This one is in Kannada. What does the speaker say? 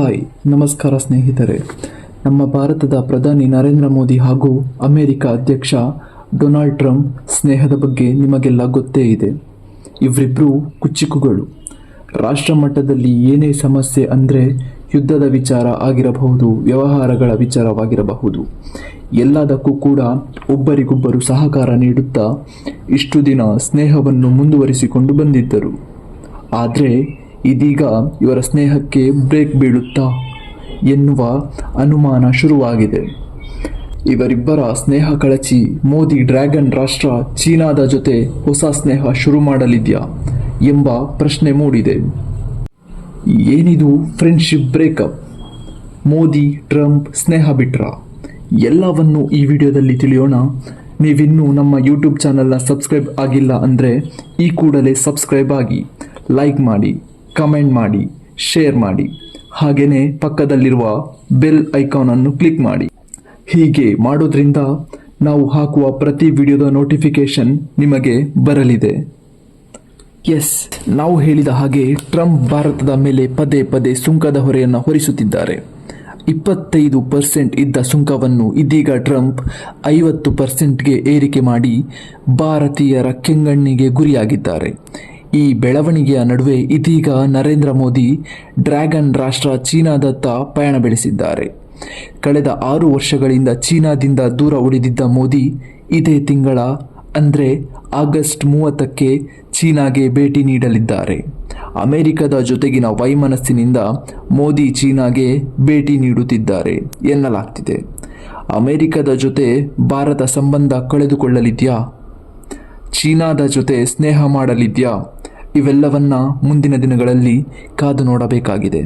ಹಾಯ್ ನಮಸ್ಕಾರ ಸ್ನೇಹಿತರೆ. ನಮ್ಮ ಭಾರತದ ಪ್ರಧಾನಿ ನರೇಂದ್ರ ಮೋದಿ ಹಾಗೂ ಅಮೆರಿಕ ಅಧ್ಯಕ್ಷ ಡೊನಾಲ್ಡ್ ಟ್ರಂಪ್ ಸ್ನೇಹದ ಬಗ್ಗೆ ನಿಮಗೆಲ್ಲ ಗೊತ್ತೇ ಇದೆ. ಇವರಿಬ್ಬರು ಕುಚ್ಚಿಕುಗಳು. ರಾಷ್ಟ್ರ ಮಟ್ಟದಲ್ಲಿ ಏನೇ ಸಮಸ್ಯೆ ಅಂದರೆ ಯುದ್ಧದ ವಿಚಾರ ಆಗಿರಬಹುದು, ವ್ಯವಹಾರಗಳ ವಿಚಾರವಾಗಿರಬಹುದು, ಎಲ್ಲದಕ್ಕೂ ಕೂಡ ಒಬ್ಬರಿಗೊಬ್ಬರು ಸಹಕಾರ ನೀಡುತ್ತಾ ಇಷ್ಟು ದಿನ ಸ್ನೇಹವನ್ನು ಮುಂದುವರಿಸಿಕೊಂಡು ಬಂದಿದ್ದರು. ಆದರೆ ಇದೀಗ ಇವರ ಸ್ನೇಹಕ್ಕೆ ಬ್ರೇಕ್ ಬೀಳುತ್ತಾ ಎನ್ನುವ ಅನುಮಾನ ಶುರುವಾಗಿದೆ. ಇವರಿಬ್ಬರ ಸ್ನೇಹ ಕಳಚಿ ಮೋದಿ ಡ್ರ್ಯಾಗನ್ ರಾಷ್ಟ್ರ ಚೀನಾದ ಜೊತೆ ಹೊಸ ಸ್ನೇಹ ಶುರು ಮಾಡಲಿದೆಯಾ ಎಂಬ ಪ್ರಶ್ನೆ ಮೂಡಿದೆ. ಏನಿದು ಫ್ರೆಂಡ್ಶಿಪ್ ಬ್ರೇಕಪ್? ಮೋದಿ ಟ್ರಂಪ್ ಸ್ನೇಹ ಬಿಟ್ರ? ಎಲ್ಲವನ್ನು ಈ ವಿಡಿಯೋದಲ್ಲಿ ತಿಳಿಯೋಣ. ನೀವಿನ್ನೂ ನಮ್ಮ ಯೂಟ್ಯೂಬ್ ಚಾನಲ್ನ ಸಬ್ಸ್ಕ್ರೈಬ್ ಆಗಿಲ್ಲ ಅಂದರೆ ಈ ಕೂಡಲೇ ಸಬ್ಸ್ಕ್ರೈಬ್ ಆಗಿ, ಲೈಕ್ ಮಾಡಿ, ಕಮೆಂಟ್ ಮಾಡಿ, ಶೇರ್ ಮಾಡಿ, ಹಾಗೆಯೇ ಪಕ್ಕದಲ್ಲಿರುವ ಬೆಲ್ ಐಕಾನನ್ನು ಕ್ಲಿಕ್ ಮಾಡಿ. ಹೀಗೆ ಮಾಡೋದ್ರಿಂದ ನಾವು ಹಾಕುವ ಪ್ರತಿ ವಿಡಿಯೋದ ನೋಟಿಫಿಕೇಶನ್ ನಿಮಗೆ ಬರಲಿದೆ. ಎಸ್, ನಾವು ಹೇಳಿದ ಹಾಗೆ ಟ್ರಂಪ್ ಭಾರತದ ಮೇಲೆ ಪದೇ ಪದೇ ಸುಂಕದ ಹೊರೆಯನ್ನು ಹೊರಿಸುತ್ತಿದ್ದಾರೆ. 25% ಇದ್ದ ಸುಂಕವನ್ನು ಇದೀಗ ಟ್ರಂಪ್ 50%ಗೆ ಏರಿಕೆ ಮಾಡಿ ಭಾರತೀಯರ ಕೆಂಗಣ್ಣಿಗೆ ಗುರಿಯಾಗಿದ್ದಾರೆ. ಈ ಬೆಳವಣಿಗೆಯ ನಡುವೆ ಇದೀಗ ನರೇಂದ್ರ ಮೋದಿ ಡ್ರ್ಯಾಗನ್ ರಾಷ್ಟ್ರ ಚೀನಾದತ್ತ ಪಯಣ ಬೆಳೆಸಿದ್ದಾರೆ. ಕಳೆದ 6 ವರ್ಷಗಳಿಂದ ಚೀನಾದಿಂದ ದೂರ ಉಳಿದಿದ್ದ ಮೋದಿ ಇದೇ ತಿಂಗಳ ಅಂದರೆ ಆಗಸ್ಟ್ 30ಕ್ಕೆ ಚೀನಾಗೆ ಭೇಟಿ ನೀಡಲಿದ್ದಾರೆ. ಅಮೆರಿಕದ ಜೊತೆಗಿನ ವೈಮನಸ್ಸಿನಿಂದ ಮೋದಿ ಚೀನಾಗೆ ಭೇಟಿ ನೀಡುತ್ತಿದ್ದಾರೆ ಎನ್ನಲಾಗ್ತಿದೆ. ಅಮೆರಿಕದ ಜೊತೆ ಭಾರತ ಸಂಬಂಧ ಕಳೆದುಕೊಳ್ಳಲಿದೆಯಾ? ಚೀನಾದ ಜೊತೆ ಸ್ನೇಹ ಮಾಡಲಿದೆಯಾ? ಇವೆಲ್ಲವನ್ನ ಮುಂದಿನ ದಿನಗಳಲ್ಲಿ ಕಾದು ನೋಡಬೇಕಾಗಿದೆ.